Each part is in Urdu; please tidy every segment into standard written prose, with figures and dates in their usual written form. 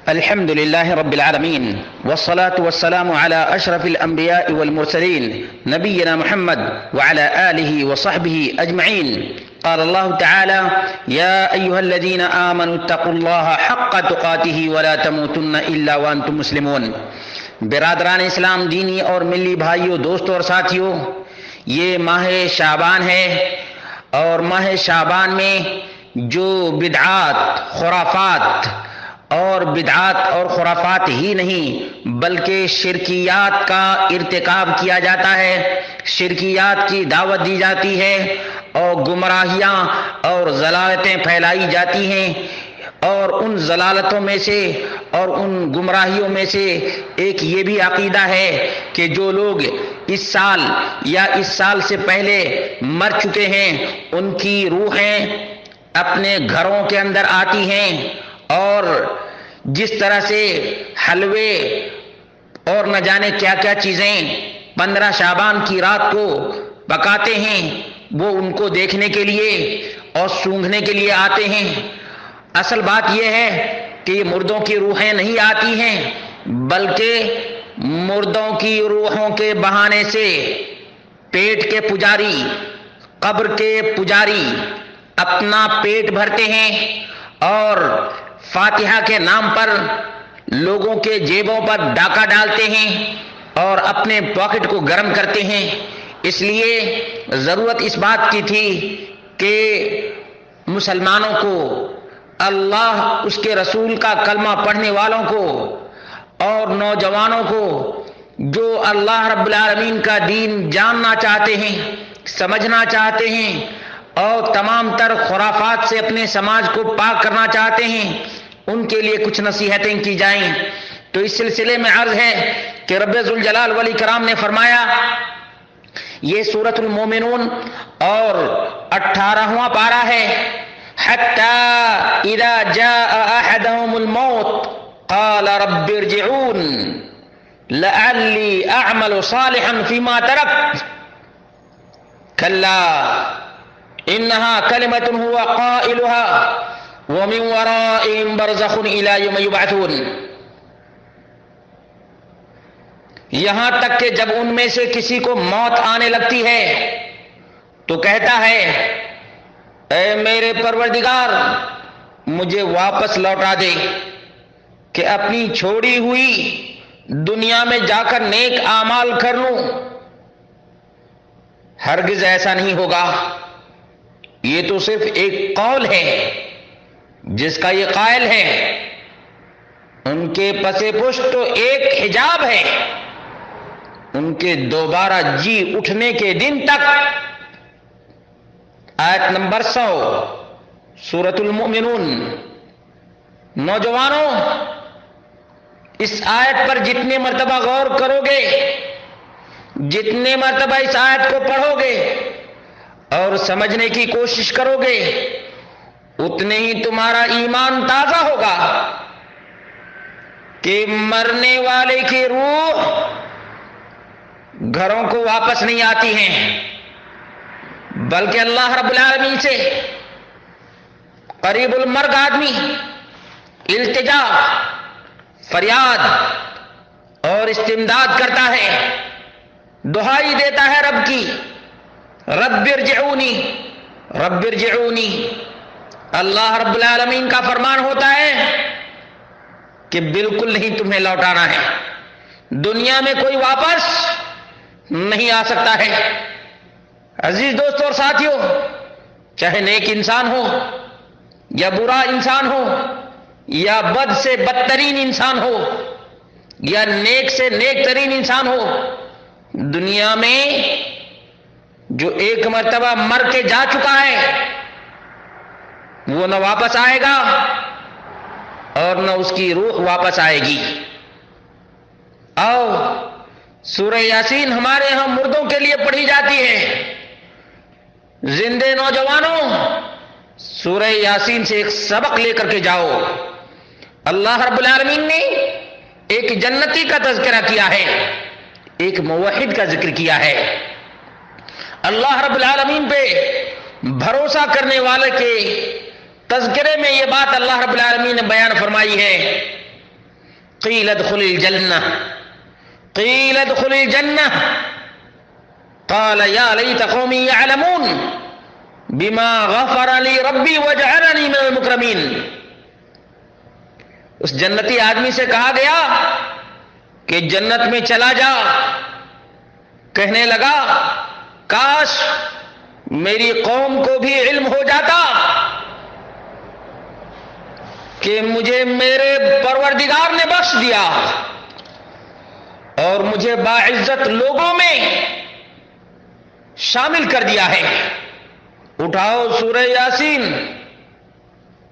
الحمد لله رب العالمين والصلاة والسلام على أشرف الأنبياء والمرسلين نبينا محمد وعلى آله وصحبه أجمعين. قال الله تعالى: يا أيها الذين آمنوا اتقوا الله حق تقاته ولا تموتن إلا وأنتم مسلمون. برادران اسلام، دینی اور ملی بھائیوں، دوستوں اور ساتھیوں، یہ ماہ شعبان ہے اور ماہ شعبان میں جو بدعات اور خرافات ہی نہیں بلکہ شرکیات کا ارتکاب کیا جاتا ہے، شرکیات کی دعوت دی جاتی ہے اور گمراہیاں اور ضلالتیں پھیلائی جاتی ہیں، اور ان ضلالتوں میں سے اور ان گمراہیوں میں سے ایک یہ بھی عقیدہ ہے کہ جو لوگ اس سال یا اس سال سے پہلے مر چکے ہیں ان کی روحیں اپنے گھروں کے اندر آتی ہیں، اور جس طرح سے حلوے اور نہ جانے کیا کیا چیزیں 15 شعبان کی رات کو پکاتے ہیں، وہ ان کو دیکھنے کے لیے اور سونگھنے کے لیے آتے ہیں. اصل بات یہ ہے کہ یہ مردوں کی روحیں نہیں آتی ہیں، بلکہ مردوں کی روحوں کے بہانے سے پیٹ کے پجاری، قبر کے پجاری اپنا پیٹ بھرتے ہیں اور فاتحہ کے نام پر لوگوں کے جیبوں پر ڈاکہ ڈالتے ہیں اور اپنے پاکٹ کو گرم کرتے ہیں. اس لیے ضرورت اس بات کی تھی کہ مسلمانوں کو، اللہ اس کے رسول کا کلمہ پڑھنے والوں کو اور نوجوانوں کو جو اللہ رب العالمین کا دین جاننا چاہتے ہیں، سمجھنا چاہتے ہیں اور تمام تر خرافات سے اپنے سماج کو پاک کرنا چاہتے ہیں، ان کے لیے کچھ نصیحتیں کی جائیں. تو اس سلسلے میں عرض ہے کہ رب ذوالجلال والاکرام نے فرمایا، یہ سورۃ المومنون اور 18واں پارہ ہے، حتی اذا جاء احدهم الموت قال رب ارجعون لعلی اعمل صالحا فيما تركت کلا انها کلمۃ هو قائلها ومن ورائهم برزخ الى يوم يبعثون. یہاں تک کہ جب ان میں سے کسی کو موت آنے لگتی ہے تو کہتا ہے، اے میرے پروردگار مجھے واپس لوٹا دے کہ اپنی چھوڑی ہوئی دنیا میں جا کر نیک اعمال کر لوں. ہرگز ایسا نہیں ہوگا. یہ تو صرف ایک قول ہے جس کا یہ قائل ہے، ان کے پس پشت تو ایک حجاب ہے، ان کے دوبارہ جی اٹھنے کے دن تک. آیت نمبر 100 سورۃ المؤمنون. نوجوانوں، اس آیت پر جتنے مرتبہ غور کرو گے، جتنے مرتبہ اس آیت کو پڑھو گے اور سمجھنے کی کوشش کرو گے، اتنے ہی تمہارا ایمان تازہ ہوگا کہ مرنے والے کی روح گھروں کو واپس نہیں آتی ہیں، بلکہ اللہ رب العالمین سے قریب المرگ آدمی التجا، فریاد اور استمداد کرتا ہے، دہائی دیتا ہے رب کی، رب ارجعونی رب ارجعونی. اللہ رب العالمین کا فرمان ہوتا ہے کہ بالکل نہیں تمہیں لوٹانا ہے، دنیا میں کوئی واپس نہیں آ سکتا ہے. عزیز دوستوں اور ساتھیوں، چاہے نیک انسان ہو یا برا انسان ہو یا بد سے بدترین انسان ہو یا نیک سے نیک ترین انسان ہو، دنیا میں جو ایک مرتبہ مر کے جا چکا ہے وہ نہ واپس آئے گا اور نہ اس کی روح واپس آئے گی. آؤ، سورہ یاسین ہمارے ہاں مردوں کے لیے پڑھی جاتی ہے. زندے نوجوانوں، سورہ یاسین سے ایک سبق لے کر کے جاؤ. اللہ رب العالمین نے ایک جنتی کا تذکرہ کیا ہے، ایک موحد کا ذکر کیا ہے. اللہ رب العالمین پہ بھروسہ کرنے والے کے تذکرے میں یہ بات اللہ رب العالمین نے بیان فرمائی ہے قیل ادخل الجنہ قیل ادخل الجنہ قال یا لیت قومی یعلمون بما غفر لی ربی وجعلنی من المکرمین. اس جنتی آدمی سے کہا گیا کہ جنت میں چلا جا. کہنے لگا کاش میری قوم کو بھی علم ہو جاتا کہ مجھے میرے پروردگار نے بخش دیا اور مجھے باعزت لوگوں میں شامل کر دیا ہے. اٹھاؤ سورہ یاسین،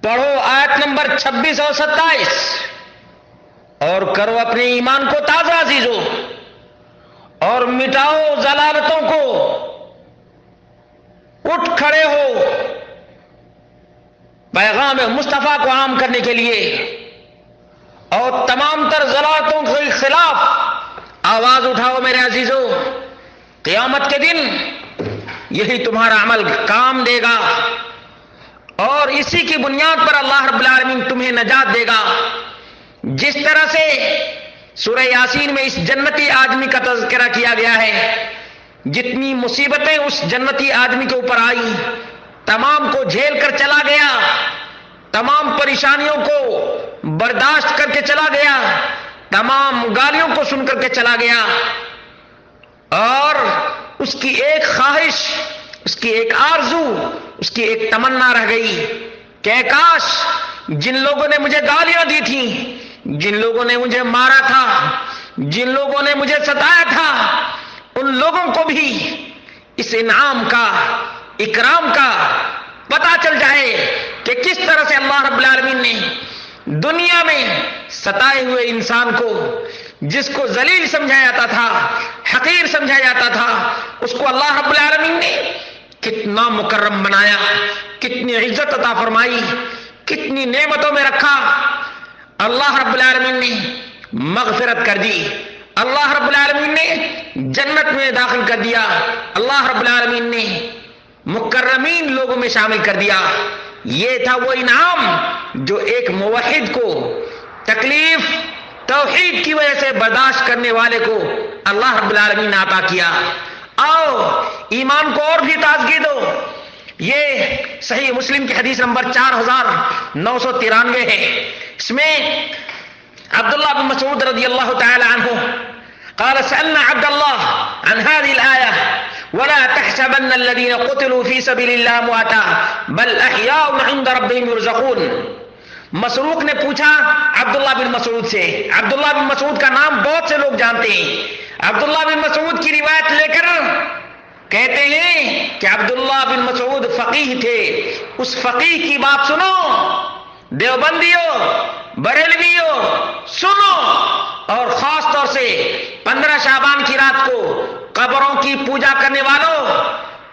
پڑھو آیت نمبر 26 اور 27 اور کرو اپنے ایمان کو تازہ عزیزو، اور مٹاؤ ضلالتوں کو. اٹھ کھڑے ہو پیغام مصطفیٰ کو عام کرنے کے لیے اور تمام تر ضلالتوں کے خلاف آواز اٹھاؤ میرے عزیزو. قیامت کے دن یہی تمہارا عمل کام دے گا اور اسی کی بنیاد پر اللہ رب العالمین تمہیں نجات دے گا. جس طرح سے سورہ یاسین میں اس جنتی آدمی کا تذکرہ کیا گیا ہے، جتنی مصیبتیں اس جنتی آدمی کے اوپر آئی تمام کو جھیل کر چلا گیا، تمام پریشانیوں کو برداشت کر کے چلا گیا، تمام گالیوں کو سن کر کے چلا گیا، اور اس کی ایک خواہش، اس کی ایک آرزو، اس کی ایک تمنا رہ گئی کہ کاش جن لوگوں نے مجھے گالیاں دی تھیں، جن لوگوں نے مجھے مارا تھا، جن لوگوں نے مجھے ستایا تھا، ان لوگوں کو بھی اس انعام کا، اکرام کا پتہ چل جائے کہ کس طرح سے اللہ رب العالمین نے دنیا میں ستائے ہوئے انسان کو، جس کو ذلیل سمجھا جاتا تھا، حقیر سمجھا جاتا تھا، اس کو اللہ رب العالمین نے کتنا مکرم بنایا، کتنی عزت عطا فرمائی، کتنی نعمتوں میں رکھا. اللہ رب العالمین نے مغفرت کر دی، اللہ رب العالمین نے جنت میں داخل کر دیا، اللہ رب العالمین نے مکرمین لوگوں میں شامل کر دیا. یہ تھا وہ انعام جو ایک موحد کو تکلیف توحید کی وجہ سے برداشت کرنے والے کو اللہ رب العالمین نے عطا کیا. آؤ ایمان کو اور بھی تازگی دو. یہ صحیح مسلم کی حدیث نمبر 4993 ہے. اس میں عبداللہ بن مسعود رضی اللہ تعالی عنہ قال سألنا عبد الله عن هذه الآية ولا تحسبن الذين قتلوا في سبيل الله امواتا بل أحياء عند ربهم يرزقون. مسروق نے پوچھا عبداللہ بن مسعود سے. عبداللہ بن مسعود کا نام بہت سے لوگ جانتے ہیں. عبداللہ بن مسعود کی روایت لے کر کہتے ہیں کہ عبداللہ بن مسعود فقیہ تھے. اس فقیہ کی بات سنو دیوبندیوں، بریلویوں، سنو، اور خاص طور سے 15 شعبان کی رات کو قبروں کی پوجا کرنے والوں،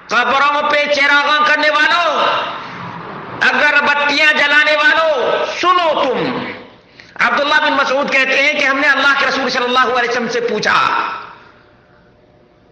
قبروں پہ چراغاں کرنے والوں، اگر بتیاں جلانے والوں، سنو تم. عبداللہ بن مسعود کہتے ہیں کہ ہم نے اللہ کے رسول صلی اللہ علیہ وسلم سے پوچھا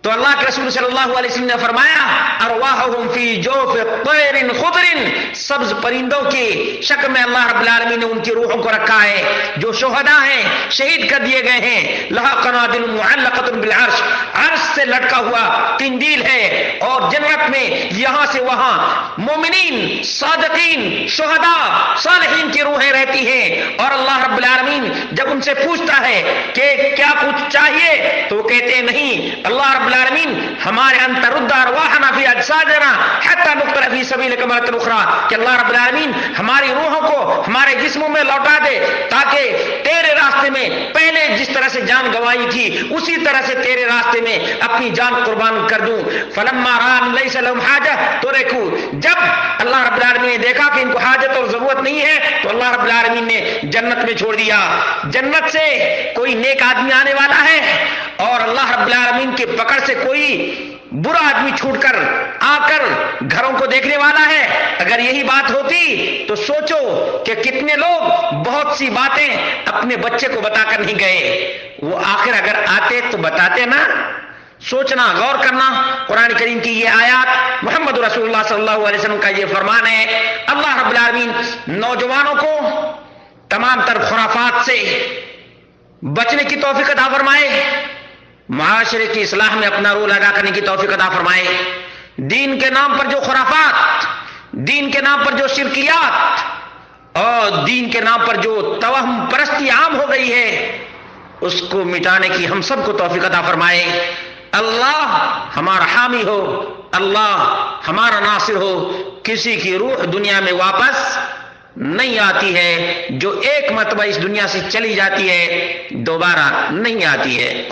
تو اللہ کے رسول صلی اللہ علیہ وسلم نے فرمایا ارواحهم فی جوف طیر خضر، سبز پرندوں کی شکل میں اللہ رب العالمین نے ان کی روحوں کو رکھا ہے جو شہداء ہیں، شہید کر دیے گئے ہیں. لہا قنادل معلقۃ بالعرش، عرش سے لٹکا ہوا قندیل ہے، اور جنت میں یہاں سے وہاں مومنین، صادقین، شہداء، صالحین کی روحیں رہتی ہیں. اور اللہ رب العالمین جب ان سے پوچھتا ہے کہ کیا کچھ چاہیے تو وہ کہتے ہیں نہیں، اللہ رب العالمین ہمارے انتر رد ارواحنا فی اجسادنا حتی نقتل فی سبیلک مرۃ اخری، کہ اللہ رب العالمین ہماری روحوں کو ہمارے جسموں میں لوٹا دے تاکہ تیرے راستے میں پہلے جس طرح سے جان گنوائی تھی اسی طرح سے تیرے راستے میں اپنی جان قربان کر دوں. فلما رأى ليس لهم حاجة تركوا، جب اللہ رب العالمین نے دیکھا کہ ان کو حاجت اور ضرورت نہیں ہے تو اللہ رب العالمین نے جنت میں چھوڑ دیا. جنت سے کوئی نیک آدمی آنے والا ہے اور اللہ رب العالمین کی پکڑ سے کوئی برا آدمی چھوٹ کر آ کر گھروں کو دیکھنے والا ہے. اگر یہی بات ہوتی تو سوچو کہ کتنے لوگ بہت سی باتیں اپنے بچے کو بتا کر نہیں گئے، وہ آخر اگر آتے تو بتاتے نا. سوچنا، غور کرنا. قرآن کریم کی یہ آیات، محمد رسول اللہ صلی اللہ علیہ وسلم کا یہ فرمان ہے. اللہ رب العالمین نوجوانوں کو تمام تر خرافات سے، بچنے کی توفیق عطا فرمائے، معاشرے کی اصلاح میں اپنا رول ادا کرنے کی توفیق عطا فرمائے۔ دین کے نام پر جو خرافات، دین کے نام پر جو شرکیات اور دین کے نام پر جو توہم پرستی عام ہو گئی ہے، اس کو مٹانے کی ہم سب کو توفیق عطا فرمائے۔ اللہ ہمارا حامی ہو، اللہ ہمارا ناصر ہو۔ کسی کی روح دنیا میں واپس نہیں آتی ہے، جو ایک مرتبہ اس دنیا سے چلی جاتی ہے دوبارہ نہیں آتی ہے۔